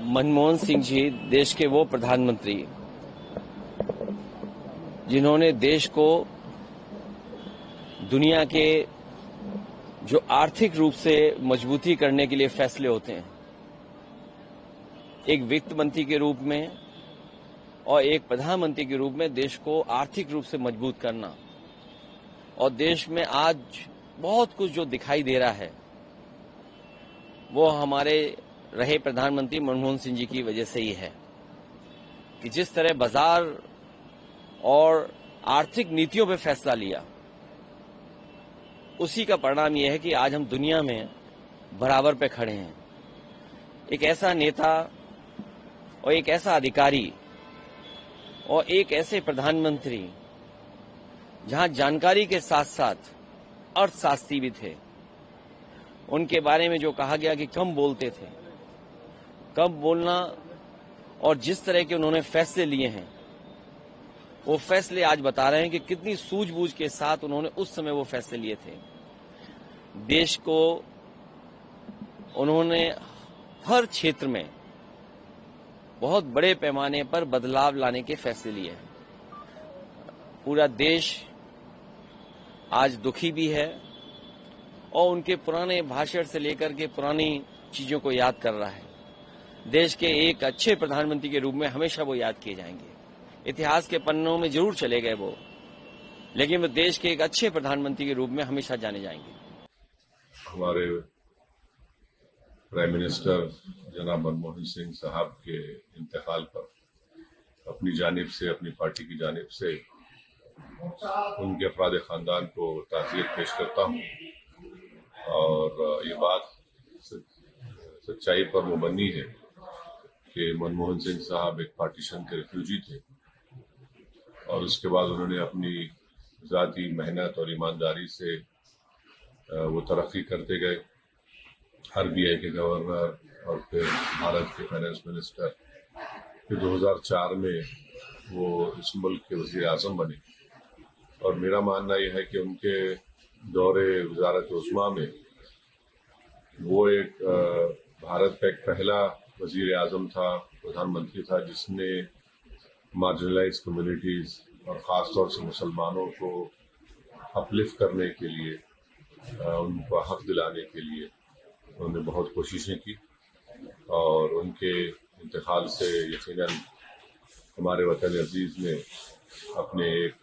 मनमोहन सिंह जी देश के वो प्रधानमंत्री जिन्होंने देश को दुनिया के जो आर्थिक रूप से मजबूती करने के लिए फैसले होते हैं, एक वित्त मंत्री के रूप में और एक प्रधानमंत्री के रूप में देश को आर्थिक रूप से मजबूत करना, और देश में आज बहुत कुछ जो दिखाई दे रहा है वो हमारे रहे प्रधानमंत्री मनमोहन सिंह जी की वजह से ही है कि जिस तरह बाजार और आर्थिक नीतियों पर फैसला लिया, उसी का परिणाम यह है कि आज हम दुनिया में बराबर पे खड़े हैं। एक ऐसा नेता और एक ऐसा अधिकारी और एक ऐसे प्रधानमंत्री जहां जानकारी के साथ साथ अर्थशास्त्री भी थे, उनके बारे में जो कहा गया कि कम बोलते थे, कम बोलना और जिस तरह के उन्होंने फैसले लिए हैं, वो फैसले आज बता रहे हैं कि कितनी सूझबूझ के साथ उन्होंने उस समय वो फैसले लिए थे। देश को उन्होंने हर क्षेत्र में बहुत बड़े पैमाने पर बदलाव लाने के फैसले लिए हैं। पूरा देश आज दुखी भी है और उनके पुराने भाषण से लेकर के पुरानी चीजों को याद कर रहा है। देश के एक अच्छे प्रधानमंत्री के रूप में हमेशा वो याद किए जाएंगे। इतिहास के पन्नों में जरूर चले गए वो, लेकिन वो देश के एक अच्छे प्रधानमंत्री के रूप में हमेशा जाने जाएंगे। हमारे प्राइम मिनिस्टर जनाब मनमोहन सिंह साहब के इंतकाल पर अपनी जानिब से, अपनी पार्टी की जानिब से उनके अफराद खानदान को ताज़ियत पेश करता हूँ। और ये बात सच्चाई पर मुबनी है कि मनमोहन सिंह साहब एक पार्टीशन के रिफ्यूजी थे और उसके बाद उन्होंने अपनी ज़ाती मेहनत और ईमानदारी से वो तरक्की करते गए। आरबीआई के गवर्नर और फिर भारत के फाइनेंस मिनिस्टर, फिर 2004 में वो इस मुल्क के वज़ीर आज़म बने। और मेरा मानना यह है कि उनके दौरे वज़ारत उज़्मा में वो एक भारत का एक पहला वज़ीर आज़म था, प्रधानमंत्री था, जिसने मार्जिनलाइज कम्युनिटीज़ और ख़ास तौर से मुसलमानों को अपलिफ्ट करने के लिए, उनको हक दिलाने के लिए उन्होंने बहुत कोशिशें की। और उनके इंतकाल से यकीनन हमारे वतन अजीज़ ने अपने एक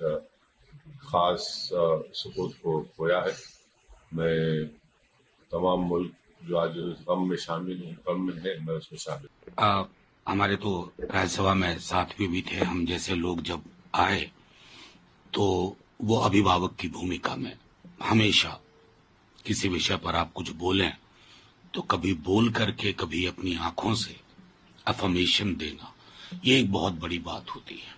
ख़ास सुपूत को खोया है। मैं तमाम मुल्क जो आज गम में शामिल हैं, गम में है, मैं उसमें शामिल। हमारे तो राज्यसभा में साथी भी थे। हम जैसे लोग जब आए तो वो अभिभावक की भूमिका में हमेशा किसी विषय पर आप कुछ बोलें तो कभी बोल करके, कभी अपनी आंखों से अफर्मेशन देना, ये एक बहुत बड़ी बात होती है।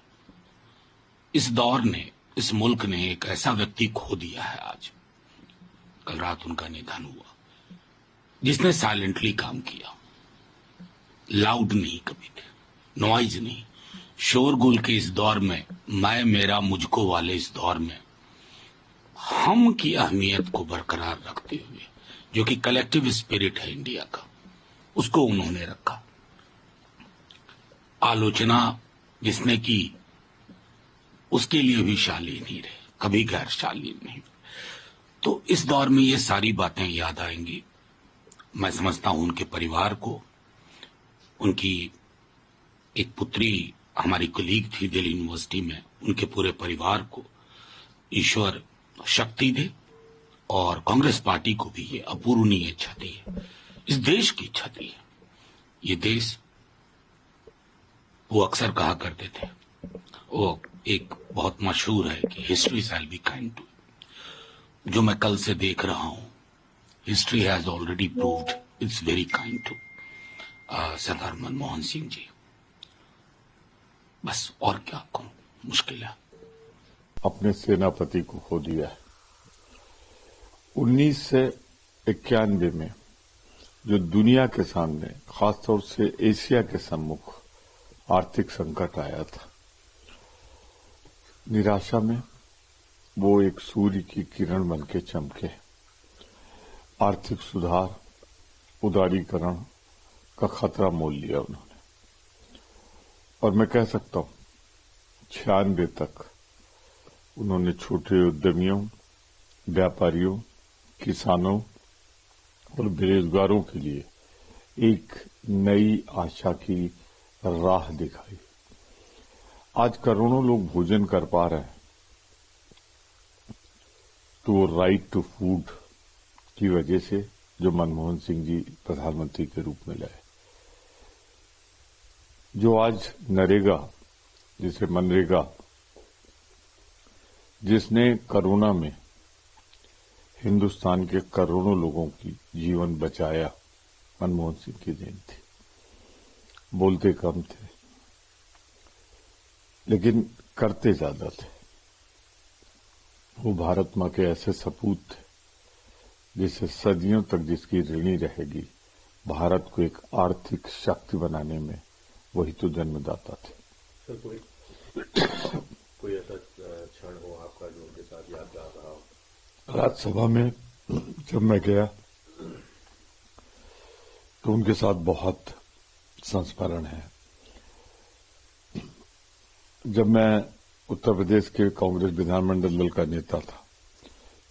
इस दौर ने, इस मुल्क ने एक ऐसा व्यक्ति खो दिया है आज। कल रात उनका निधन हुआ, जिसने साइलेंटली काम किया, लाउड नहीं कभी थे, नॉइज नहीं, शोरगुल के इस दौर में, मैं मेरा मुझको वाले इस दौर में हम की अहमियत को बरकरार रखते हुए, जो कि कलेक्टिव स्पिरिट है इंडिया का, उसको उन्होंने रखा। आलोचना जिसने की उसके लिए भी शालीन ही रहे, कभी गैर शालीन नहीं। तो इस दौर में ये सारी बातें याद आएंगी। मैं समझता हूं उनके परिवार को, उनकी एक पुत्री हमारी कलीग थी दिल्ली यूनिवर्सिटी में, उनके पूरे परिवार को ईश्वर शक्ति दे, और कांग्रेस पार्टी को भी ये अपूरणीय क्षति है, इस देश की क्षति है। ये देश, वो अक्सर कहा करते थे, वो एक बहुत मशहूर है कि history shall be kind to, जो मैं कल से देख रहा हूं, history has already proved it's very kind to Sardar Manmohan Singh ji. बस और क्या कहूं, मुश्किल है। अपने सेनापति को खो दिया है। 1991 में जो दुनिया के सामने, खासतौर से एशिया के सम्मुख आर्थिक संकट आया था, निराशा में वो एक सूर्य की किरण बन के चमके। आर्थिक सुधार, उदारीकरण का खतरा मोल लिया उन्होंने। और मैं कह सकता हूं 96 तक उन्होंने छोटे उद्यमियों, व्यापारियों, किसानों और बेरोजगारों के लिए एक नई आशा की राह दिखाई। आज करोड़ों लोग भोजन कर पा रहे हैं तो वो राइट टू फूड की वजह से जो मनमोहन सिंह जी प्रधानमंत्री के रूप में लाए, जो आज नरेगा जिसे मनरेगा, जिसने कोरोना में हिंदुस्तान के करोड़ों लोगों की जीवन बचाया, मनमोहन सिंह की देन थी। बोलते कम थे लेकिन करते ज्यादा थे। वो भारत मां के ऐसे सपूत थे जिसे सदियों तक जिसकी ऋणी रहेगी, भारत को एक आर्थिक शक्ति बनाने में वही तो जन्मदाता थे। सर कोई ऐसा क्षण हो आपका जो उनके साथ यादगार रहा हो? राज्यसभा में जब मैं गया तो उनके साथ बहुत संस्मरण है। जब मैं उत्तर प्रदेश के कांग्रेस विधानमंडल दल का नेता था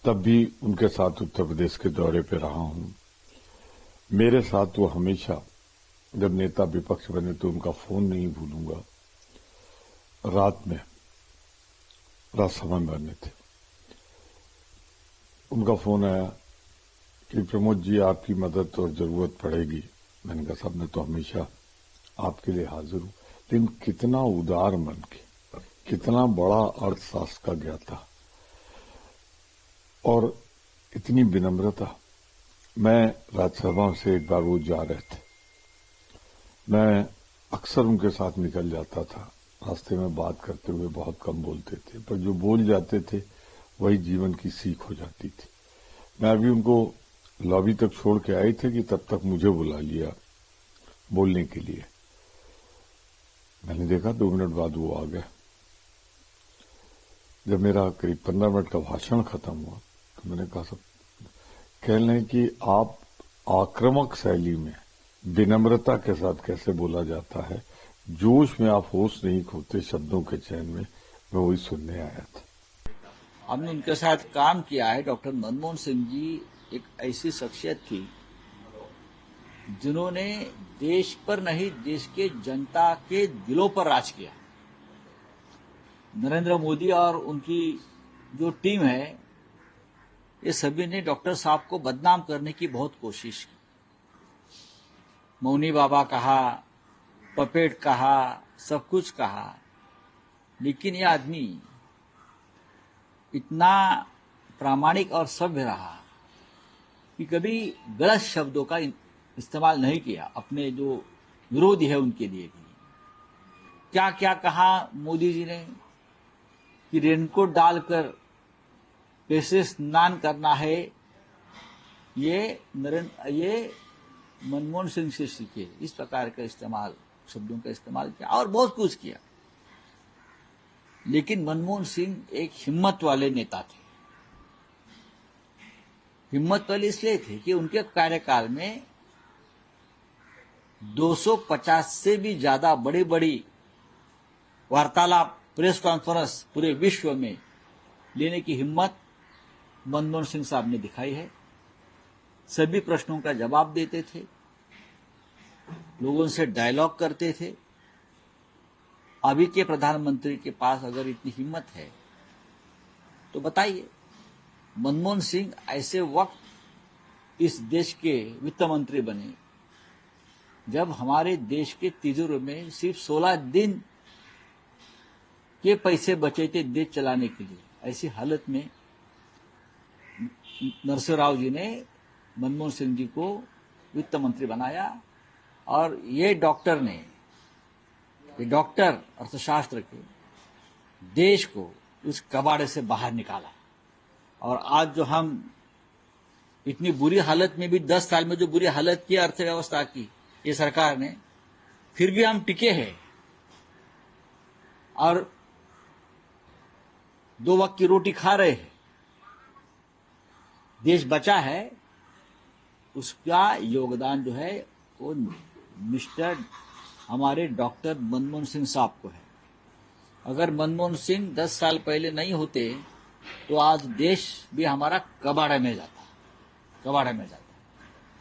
तब भी उनके साथ उत्तर प्रदेश के दौरे पे रहा हूं। मेरे साथ वो हमेशा, जब नेता विपक्ष बने तो उनका फोन नहीं भूलूंगा। रात में राज्यसभा में बने थे, उनका फोन आया कि प्रमोद जी आपकी मदद और जरूरत पड़ेगी। मैंने कहा साहब मैं तो हमेशा आपके लिए हाजिर हूं। लेकिन कितना उदार मन के, कितना बड़ा अर्थशास्त्र का ज्ञाता और इतनी विनम्रता। मैं राज्यसभा से एक बार वो जा रहे थे, मैं अक्सर उनके साथ निकल जाता था। रास्ते में बात करते हुए बहुत कम बोलते थे, पर जो बोल जाते थे वही जीवन की सीख हो जाती थी। मैं अभी उनको लॉबी तक छोड़ के आए थे कि तब तक मुझे बुला लिया बोलने के लिए। मैंने देखा 2 मिनट बाद वो आ गए। जब मेरा करीब 15 मिनट का भाषण खत्म हुआ तो मैंने कहा सब कह लें कि आप आक्रामक शैली में विनम्रता के साथ कैसे बोला जाता है, जोश में आप होश नहीं खोते शब्दों के चयन में, मैं वही सुनने आया था। हमने उनके साथ काम किया है। डॉक्टर मनमोहन सिंह जी एक ऐसी शख्सियत थी जिन्होंने देश पर नहीं, देश के जनता के दिलों पर राज किया। नरेंद्र मोदी और उनकी जो टीम है, ये सभी ने डॉक्टर साहब को बदनाम करने की बहुत कोशिश की। मौनी बाबा कहा, पपेट कहा, सब कुछ कहा, लेकिन यह आदमी इतना प्रामाणिक और सभ्य रहा कि कभी गलत शब्दों का इस्तेमाल नहीं किया। अपने जो विरोधी है उनके लिए भी क्या क्या कहा मोदी जी ने कि रेनकोट डालकर कैसे स्नान करना है, ये मनमोहन सिंह से सीखे। इस प्रकार का इस्तेमाल, शब्दों का इस्तेमाल किया और बहुत कुछ किया। लेकिन मनमोहन सिंह एक हिम्मत वाले नेता थे। हिम्मत वाले इसलिए थे कि उनके कार्यकाल में 250 से भी ज्यादा बड़ी बड़ी वार्तालाप, प्रेस कॉन्फ्रेंस पूरे विश्व में लेने की हिम्मत मनमोहन सिंह साहब ने दिखाई है। सभी प्रश्नों का जवाब देते थे, लोगों से डायलॉग करते थे। अभी के प्रधानमंत्री के पास अगर इतनी हिम्मत है तो बताइए, मनमोहन सिंह ऐसे वक्त इस देश के वित्त मंत्री बने जब हमारे देश के तिजोरी में सिर्फ 16 दिन के पैसे बचे थे देश चलाने के लिए। ऐसी हालत में नरसिंह राव जी ने मनमोहन सिंह जी को वित्त मंत्री बनाया और ये डॉक्टर अर्थशास्त्र के देश को उस कबाड़े से बाहर निकाला। और आज जो हम इतनी बुरी हालत में भी 10 साल में जो बुरी हालत की अर्थव्यवस्था की ये सरकार ने, फिर भी हम टिके हैं और 2 वक्त की रोटी खा रहे हैं। देश बचा है, उसका योगदान जो है वो मिस्टर हमारे डॉक्टर मनमोहन सिंह साहब को है। अगर मनमोहन सिंह 10 साल पहले नहीं होते तो आज देश भी हमारा कबाड़े में जाता।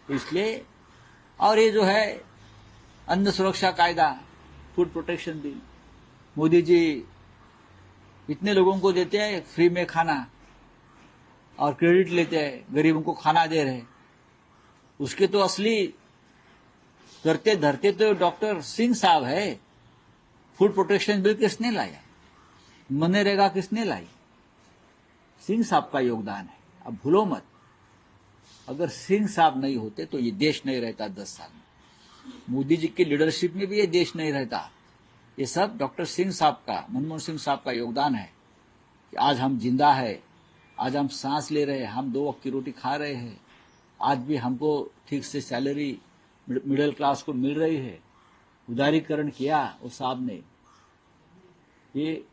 इसलिए और ये जो है अन्न सुरक्षा कायदा, food protection bill, Modi ji इतने लोगों को देते हैं फ्री में खाना और क्रेडिट लेते हैं, गरीबों को खाना दे रहे, उसके तो असली करते धरते तो डॉक्टर सिंह साहब है। फूड प्रोटेक्शन बिल किसने लाया? मनरेगा किसने लाई? सिंह साहब का योगदान है। अब भूलो मत, अगर सिंह साहब नहीं होते तो ये देश नहीं रहता 10 साल में। मोदी जी की लीडरशिप में भी ये देश नहीं रहता। ये सब डॉक्टर सिंह साहब का, मनमोहन सिंह साहब का योगदान है कि आज हम जिंदा है, आज हम सांस ले रहे हैं, हम 2 वक्त की रोटी खा रहे हैं, आज भी हमको ठीक से सैलरी मिडिल क्लास को मिल रही है। उदारीकरण किया वो साहब ने, ये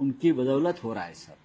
उनकी बदौलत हो रहा है सब।